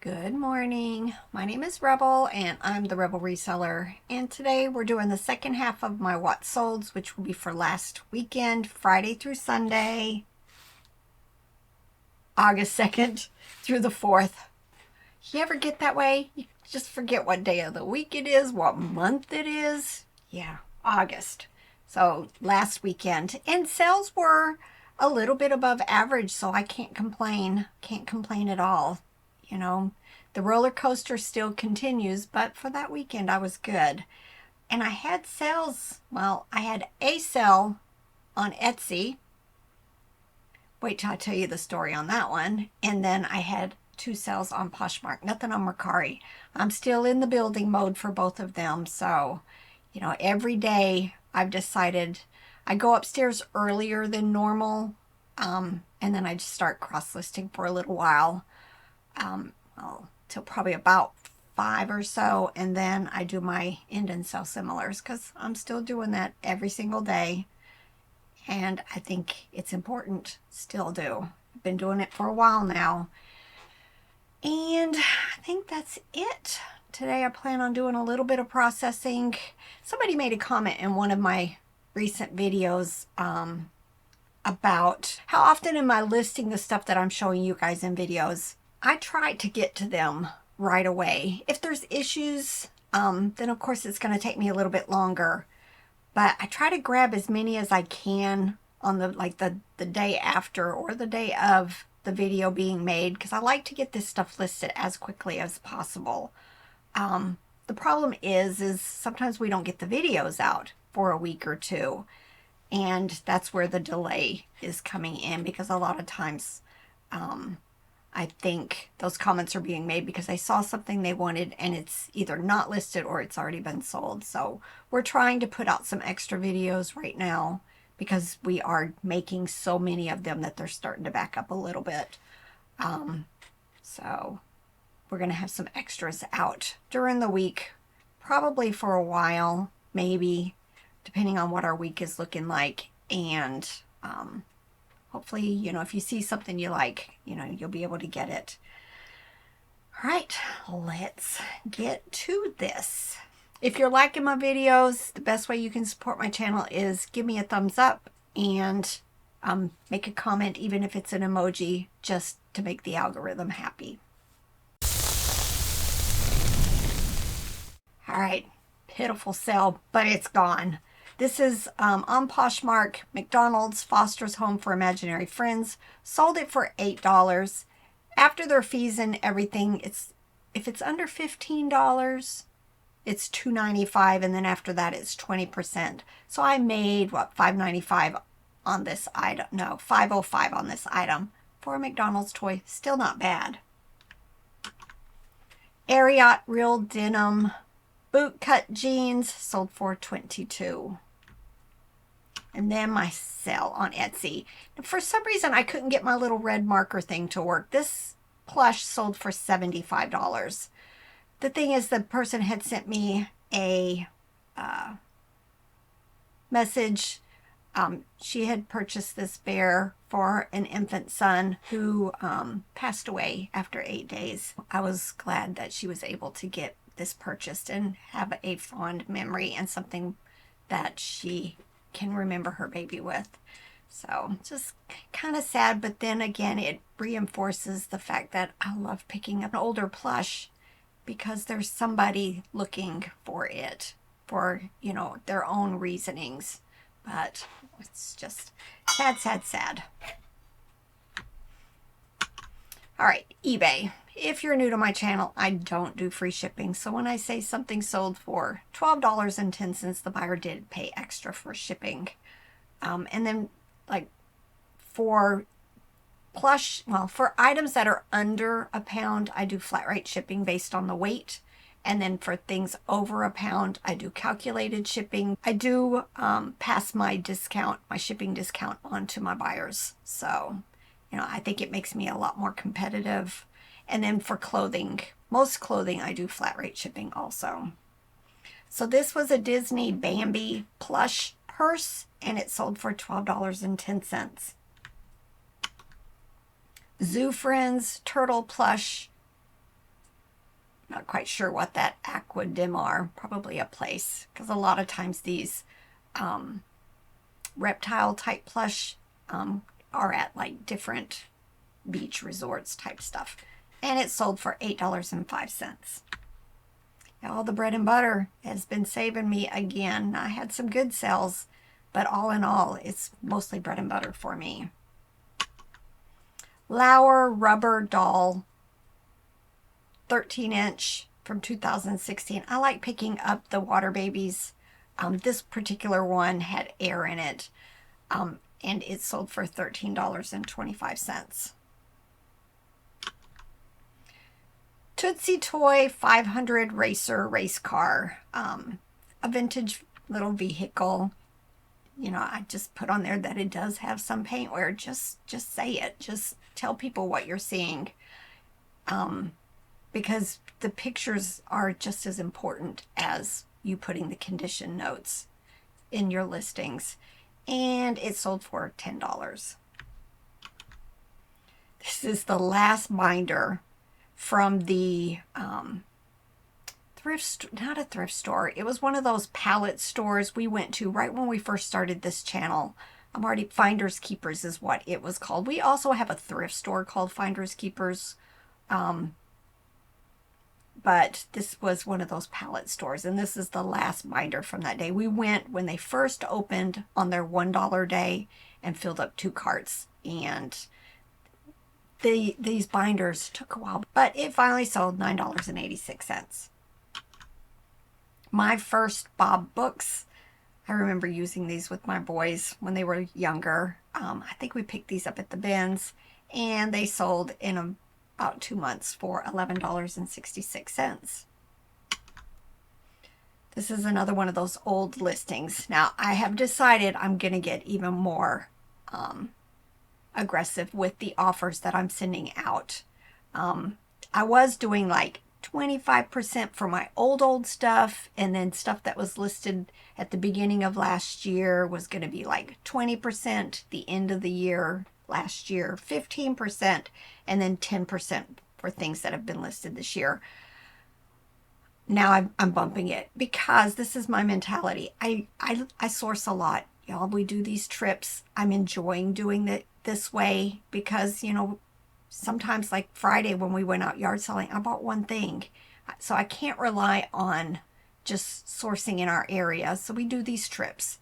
Good morning. My name is Rebel and I'm the Rebel Reseller. And today we're doing the second half of my What Solds, which will be for last weekend, Friday through Sunday, August 2nd through the 4th. You ever get that way? You just forget what day of the week it is, what month it is. Yeah, August. So last weekend. And sales were a little bit above average, so I can't complain. Can't complain at all. You know, the roller coaster still continues, but for that weekend I was good. And I had sales. Well, I had a sale on Etsy. Wait till I tell you the story on that one. And then I had 2 sales on Poshmark. Nothing on Mercari. I'm still in the building mode for both of them. So, every day I've decided I go upstairs earlier than normal. And then I just start cross-listing for a little while. Till probably about 5 or so, and then I do my end and sell similars because I'm still doing that every single day, and I think it's important. Still do. I've been doing it for a while now, and I think that's it. Today I plan on doing a little bit of processing. Somebody made a comment in one of my recent videos about how often am I listing the stuff that I'm showing you guys in videos. I try to get to them right away. If there's issues, then of course it's going to take me a little bit longer. But I try to grab as many as I can on the day after or the day of the video being made, because I like to get this stuff listed as quickly as possible. The problem is sometimes we don't get the videos out for a week or two. And that's where the delay is coming in, because a lot of times I think those comments are being made because they saw something they wanted and it's either not listed or it's already been sold. So we're trying to put out some extra videos right now because we are making so many of them that they're starting to back up a little bit. So we're going to have some extras out during the week, probably for a while, maybe, depending on what our week is looking like. And hopefully, if you see something you like, you'll be able to get it. All right, let's get to this. If you're liking my videos, the best way you can support my channel is give me a thumbs up and make a comment, even if it's an emoji, just to make the algorithm happy. All right, pitiful sale, but it's gone. This is on Poshmark, McDonald's, Foster's Home for Imaginary Friends. Sold it for $8. After their fees and everything, if it's under $15, it's $2.95, and then after that it's 20%. So I made $5.95 on this item. No, $5.05 on this item for a McDonald's toy. Still not bad. Ariat Real Denim bootcut jeans sold for $22. And then my sale on Etsy. And for some reason, I couldn't get my little red marker thing to work. This plush sold for $75. The thing is, the person had sent me a message. She had purchased this bear for an infant son who passed away after 8 days. I was glad that she was able to get this purchased and have a fond memory and something that she can remember her baby with. So just kind of sad, but then again it reinforces the fact that I love picking up an older plush because there's somebody looking for it for their own reasonings. But it's just sad. All right, eBay. If you're new to my channel, I don't do free shipping. So when I say something sold for $12.10, the buyer did pay extra for shipping. And then for plush, for items that are under a pound, I do flat rate shipping based on the weight. And then for things over a pound, I do calculated shipping. I do pass my shipping discount on to my buyers. So, I think it makes me a lot more competitive. And then for clothing, most clothing, I do flat rate shipping also. So this was a Disney Bambi plush purse, and it sold for $12.10. Zoo Friends turtle plush Not quite sure what that aqua dim are. Probably a place, because a lot of times these reptile type plush are at like different beach resorts type stuff. And it sold for $8.05. All the bread and butter has been saving me again. I had some good sales, but all in all, it's mostly bread and butter for me. Lauer rubber doll, 13-inch from 2016. I like picking up the water babies. This particular one had air in it, and it sold for $13.25. Tootsie Toy 500 Racer race car, a vintage little vehicle. You know, I just put on there that it does have some paint wear. Just say it. Just tell people what you're seeing, because the pictures are just as important as you putting the condition notes in your listings. And it sold for $10. This is the last binder from the not a thrift store. It was one of those pallet stores we went to right when we first started this channel. Finders Keepers is what it was called. We also have a thrift store called Finders Keepers. But this was one of those pallet stores, and this is the last binder from that day. We went when they first opened on their $1 day and filled up 2 carts, and these binders took a while, but it finally sold $9.86. My first Bob books, I remember using these with my boys when they were younger. I think we picked these up at the bins, and they sold in about 2 months for $11.66. This is another one of those old listings. Now, I have decided I'm going to get even more aggressive with the offers that I'm sending out. I was doing like 25% for my old stuff, and then stuff that was listed at the beginning of last year was going to be like 20%, the end of the year last year 15%, and then 10% for things that have been listed this year. Now I'm bumping it because this is my mentality. I source a lot, y'all. We do these trips. I'm enjoying doing it this way because, you know, sometimes like Friday when we went out yard selling, I bought one thing. So I can't rely on just sourcing in our area. So we do these trips,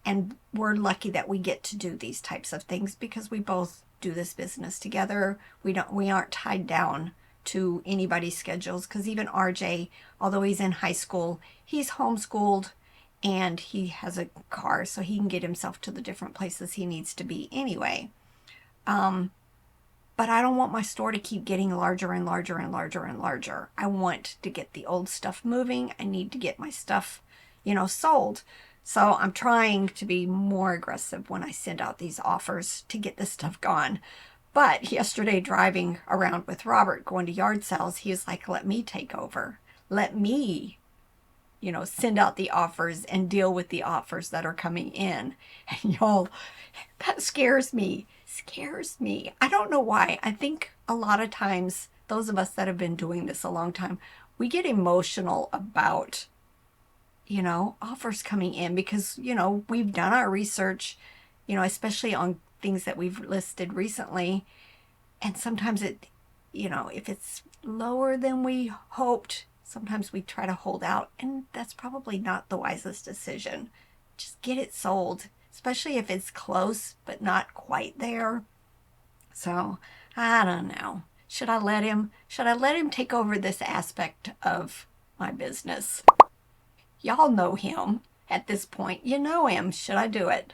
and we're lucky that we get to do these types of things because we both do this business together. We aren't tied down to anybody's schedules, because even RJ, although he's in high school, he's homeschooled and he has a car, so he can get himself to the different places he needs to be anyway. But I don't want my store to keep getting larger and larger and larger and larger. I want to get the old stuff moving. I need to get my stuff, you know, sold. So I'm trying to be more aggressive when I send out these offers to get this stuff gone. But yesterday, driving around with Robert, going to yard sales, he was like, let me take over. Let me, you know, send out the offers and deal with the offers that are coming in. And y'all, that scares me. Scares me. I don't know why. I think a lot of times, those of us that have been doing this a long time, we get emotional about, you know, offers coming in because, you know, we've done our research, you know, especially on things that we've listed recently. And sometimes it, you know, if it's lower than we hoped, sometimes we try to hold out, and that's probably not the wisest decision. Just get it sold, especially if it's close but not quite there. So I don't know. Should I let him take over this aspect of my business? Y'all know him at this point. You know him. Should I do it?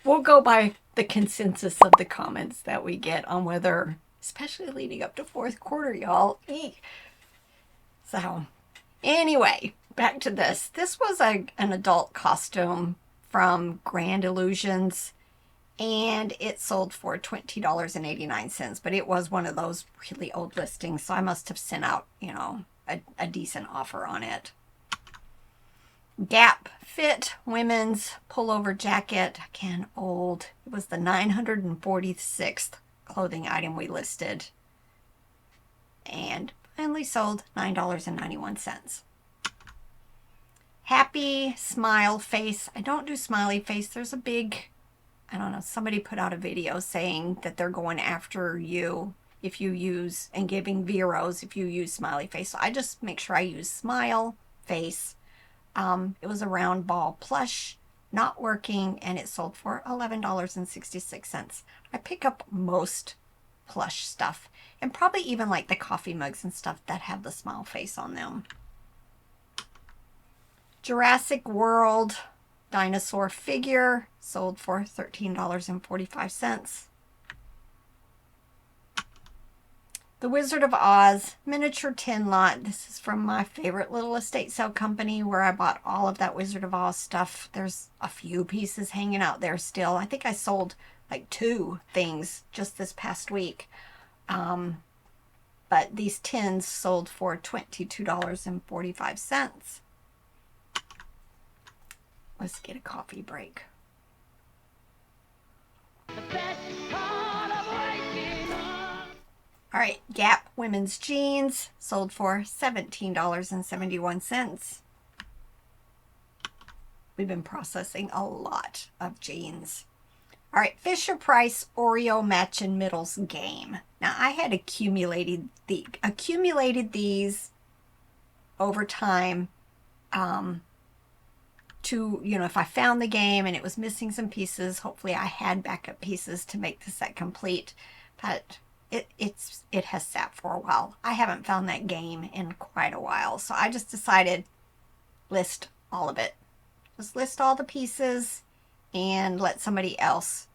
We'll go by the consensus of the comments that we get on whether, especially leading up to fourth quarter, y'all. Eek. So anyway, back to this. This was an adult costume from Grand Illusions, and it sold for $20.89, but it was one of those really old listings, so I must have sent out, you know, a decent offer on it. Gap Fit women's pullover jacket, again old. It was the 946th clothing item we listed, and only sold $9.91. Happy smile face. I don't do smiley face. There's a big, I don't know, somebody put out a video saying that they're going after you if you use, and giving zeros if you use smiley face. So I just make sure I use smile face. It was a round ball plush, not working, and it sold for $11.66. I pick up most plush stuff, and probably even like the coffee mugs and stuff that have the smile face on them. Jurassic World dinosaur figure sold for $13.45. The Wizard of Oz miniature tin lot. This is from my favorite little estate sale company where I bought all of that Wizard of Oz stuff. There's a few pieces hanging out there still. I think I sold like 2 things just this past week. But these tins sold for $22.45. Let's get a coffee break. All right, Gap women's jeans sold for $17.71. We've been processing a lot of jeans. All right, Fisher-Price Oreo matching middles game. Now, I had accumulated these over time to, if I found the game and it was missing some pieces, hopefully I had backup pieces to make the set complete. But it has sat for a while. I haven't found that game in quite a while, so I just decided list all of it. Just list all the pieces and let somebody else,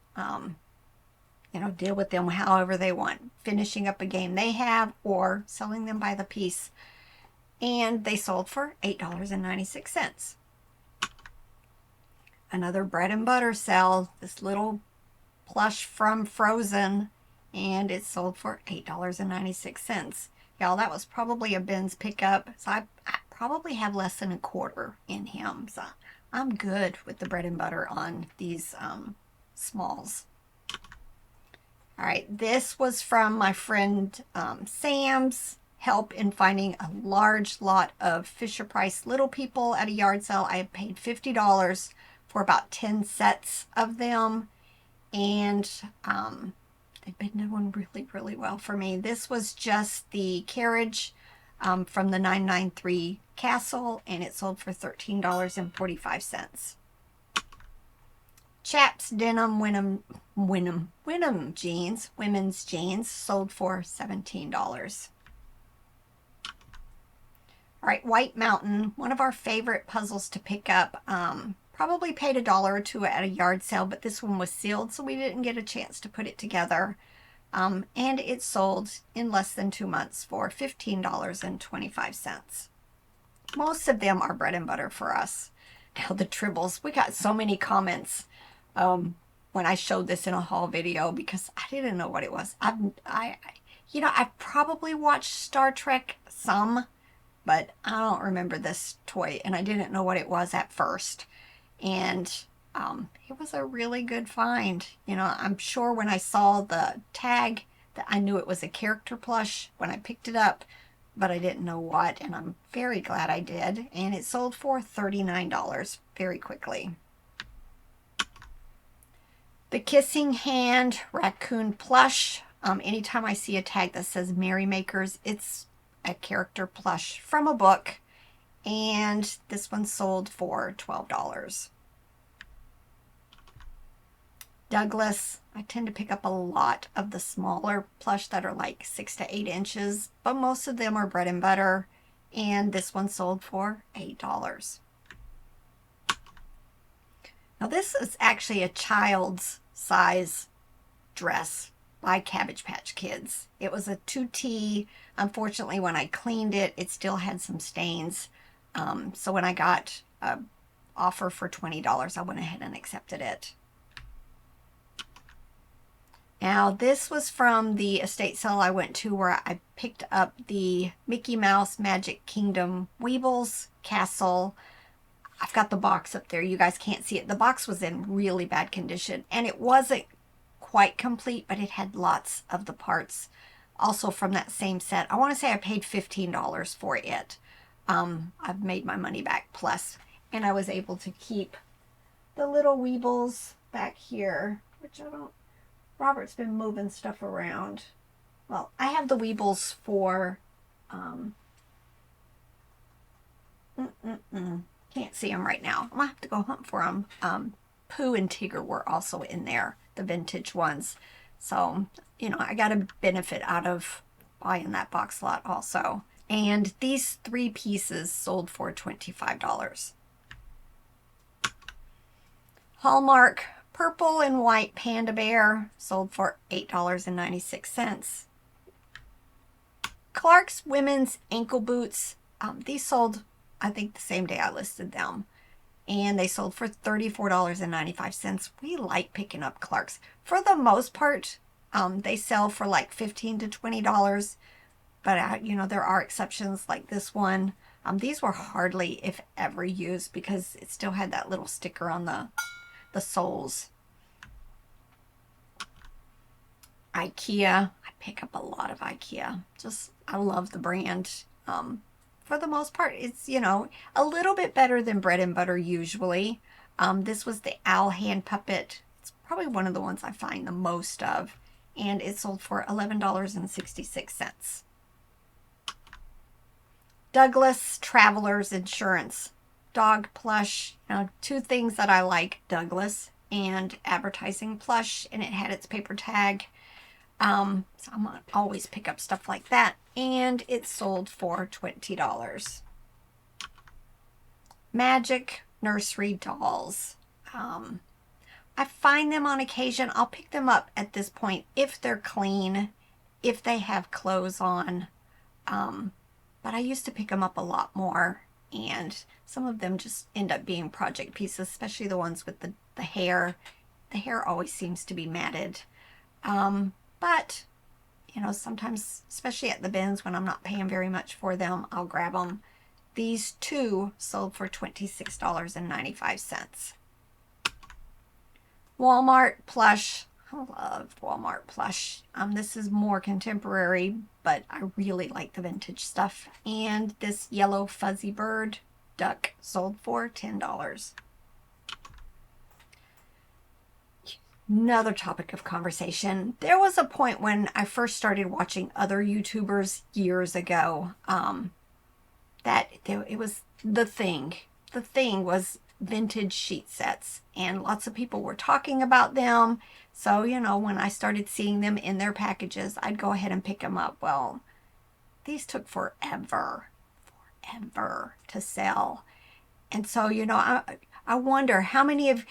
deal with them however they want. Finishing up a game they have or selling them by the piece. And they sold for $8.96. Another bread and butter sale. This little plush from Frozen, and it sold for $8.96. Y'all, that was probably a Ben's pickup, so I probably have less than a quarter in him. So I'm good with the bread and butter on these smalls. All right, this was from my friend Sam's help in finding a large lot of Fisher-Price Little People at a yard sale. I had paid $50 for about 10 sets of them, and they've been doing really, really well for me. This was just the carriage from the 993 Castle, and it sold for $13.45. Chaps Denim Winham jeans, women's jeans, sold for $17. All right, White Mountain, one of our favorite puzzles to pick up. Probably paid $1 or $2 at a yard sale, but this one was sealed, so we didn't get a chance to put it together. And it sold in less than 2 months for $15.25. Most of them are bread and butter for us. Now the tribbles, we got so many comments when I showed this in a haul video because I didn't know what it was. I've probably watched Star Trek some, but I don't remember this toy, and I didn't know what it was at first. And it was a really good find. I'm sure when I saw the tag that I knew it was a character plush when I picked it up, but I didn't know what, and I'm very glad I did. And it sold for $39 very quickly. The Kissing Hand raccoon plush. Anytime I see a tag that says Merrymakers, it's a character plush from a book. And this one sold for $12. Douglas, I tend to pick up a lot of the smaller plush that are like 6 to 8 inches, but most of them are bread and butter, and this one sold for $8. Now this is actually a child's size dress by Cabbage Patch Kids. It was a 2T. Unfortunately, when I cleaned it, it still had some stains. So when I got an offer for $20, I went ahead and accepted it. Now this was from the estate sale I went to where I picked up the Mickey Mouse Magic Kingdom Weebles Castle. I've got the box up there. You guys can't see it. The box was in really bad condition, and it wasn't quite complete, but it had lots of the parts also from that same set. I want to say I paid $15 for it. I've made my money back plus, and I was able to keep the little weebles back here, which I don't, Robert's been moving stuff around. Well, I have the weebles for, can't see them right now. I'm gonna have to go hunt for them. Pooh and Tigger were also in there, the vintage ones. So, you know, I got a benefit out of buying that box lot also. And these 3 pieces sold for $25. Hallmark purple and white panda bear sold for $8.96. Clark's women's ankle boots, these sold, I think, the same day I listed them. And they sold for $34.95. We like picking up Clark's. For the most part, they sell for like $15 to $20. But, you know, there are exceptions like this one. These were hardly, if ever, used because it still had that little sticker on the soles. IKEA. I pick up a lot of IKEA. I love the brand. For the most part, it's, you know, a little bit better than bread and butter usually. This was the owl hand puppet. It's probably one of the ones I find the most of. And it sold for $11.66. Douglas Travelers Insurance. Dog plush. You know, 2 things that I like. Douglas and advertising plush. And it had its paper tag. So I'm going to always pick up stuff like that. And it sold for $20. Magic Nursery Dolls. I find them on occasion. I'll pick them up at this point if they're clean, if they have clothes on. But I used to pick them up a lot more. And some of them just end up being project pieces, especially the ones with the hair. The hair always seems to be matted. But, you know, sometimes, especially at the bins when I'm not paying very much for them, I'll grab them. These 2 sold for $26.95. Walmart plush. I love Walmart plush. This is more contemporary, but I really like the vintage stuff. And this yellow fuzzy bird duck sold for $10. Another topic of conversation. There was a point when I first started watching other YouTubers years ago that it was the thing. The thing was vintage sheet sets, and lots of people were talking about them. So, you know, when I started seeing them in their packages, I'd go ahead and pick them up. Well, these took forever to sell. And so, you know, I wonder how many of...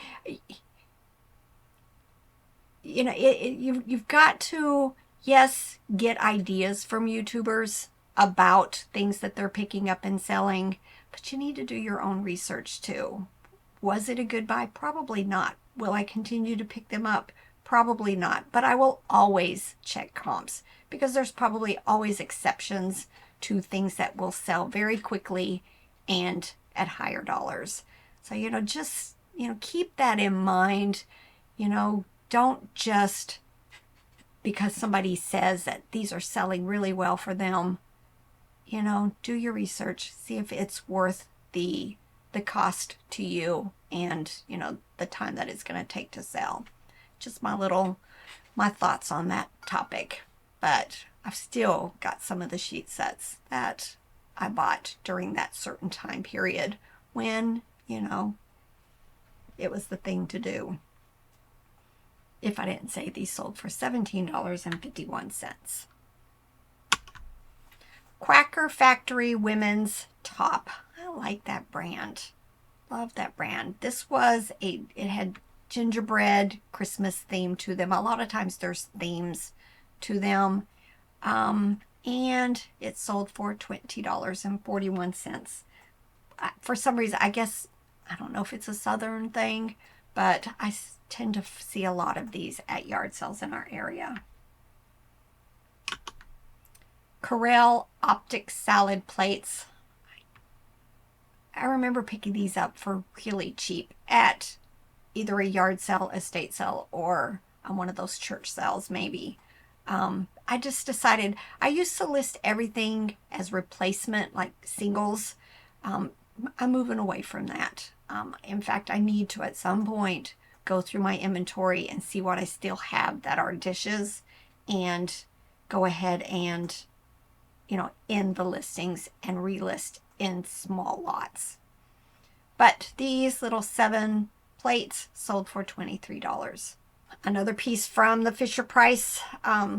You know, you've got to, yes, get ideas from YouTubers about things that they're picking up and selling, but you need to do your own research too. Was it a good buy? Probably not. Will I continue to pick them up? Probably not. But I will always check comps because there's probably always exceptions to things that will sell very quickly and at higher dollars. So, you know, just, you know, keep that in mind. You know, don't just because somebody says that these are selling really well for them, you know, do your research, see if it's worth the cost to you and, you know, the time that it's going to take to sell. Just my thoughts on that topic. But I've still got some of the sheet sets that I bought during that certain time period when, you know, it was the thing to do. If I didn't say these sold for $17.51. Quacker Factory Women's Top. I like that brand. Love that brand. This was it had gingerbread Christmas theme to them. A lot of times there's themes to them. And it sold for $20.41. For some reason, I guess, I don't know if it's a southern thing, but I tend to see a lot of these at yard sales in our area. Corelle optic salad plates. I remember picking these up for really cheap at either a yard sale, estate sale, or on one of those church sales maybe. I just decided, I used to list everything as replacement, like singles. I'm moving away from that. In fact, I need to at some point go through my inventory and see what I still have that are dishes, and go ahead and, end the listings and relist in small lots. But these little 7 plates sold for $23. Another piece from the Fisher-Price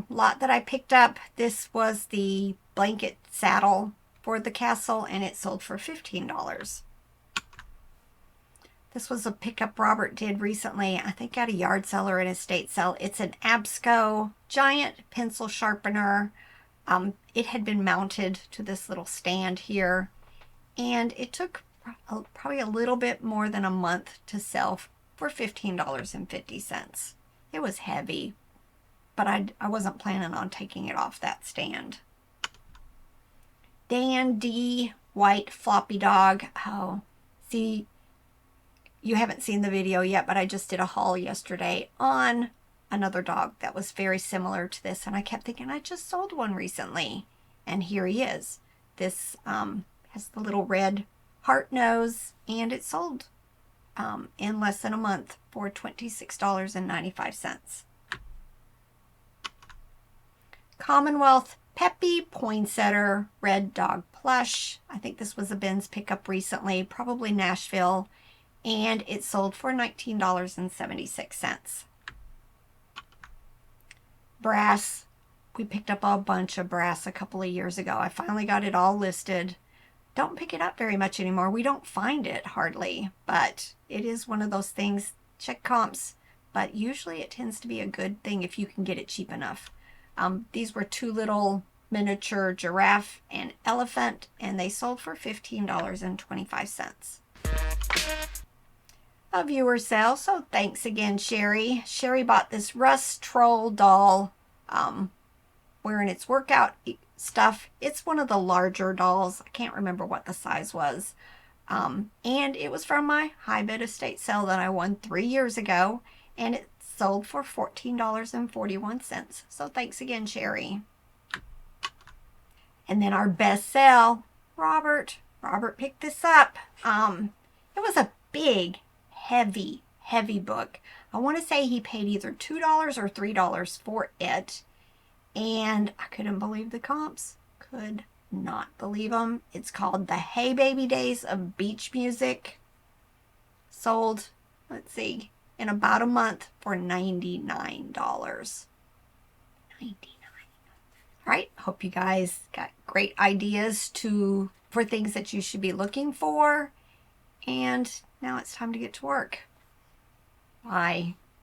lot that I picked up. This was the blanket saddle for the castle, and it sold for $15. This was a pickup Robert did recently, I think at a yard sale or an estate sale. It's an Absco giant pencil sharpener. It had been mounted to this little stand here, and it took probably a little bit more than a month to sell for $15.50. It was heavy, but I wasn't planning on taking it off that stand. Dan D. White floppy dog. Oh, see, you haven't seen the video yet, but I just did a haul yesterday on another dog that was very similar to this, and I kept thinking I just sold one recently, and here he is. This has the little red heart nose, and it sold in less than a month for $26.95. Commonwealth Peppy Poinsettia Red Dog Plush. I think this was a Ben's pickup recently, probably Nashville, and it sold for $19.76. Brass. We picked up a bunch of brass a couple of years ago. I finally got it all listed. Don't pick it up very much anymore. We don't find it hardly, but it is one of those things. Check comps, but usually it tends to be a good thing if you can get it cheap enough. These were 2 little miniature giraffe and elephant, and they sold for $15.25. A viewer sale, so thanks again, Sherry. Sherry bought this Russ Troll doll wearing its workout stuff. It's one of the larger dolls. I can't remember what the size was. And it was from my high bid estate sale that I won 3 years ago, and it sold for $14.41. So thanks again, Sherry. And then our best sale, Robert picked this up. It was a big, heavy book. I want to say he paid either $2 or $3 for it, and I couldn't believe the comps. Could not believe them. It's called The Hey Baby Days of Beach Music. Sold, let's see, in about a month for $99. $99. All right, hope you guys got great ideas for things that you should be looking for. And now it's time to get to work. Bye.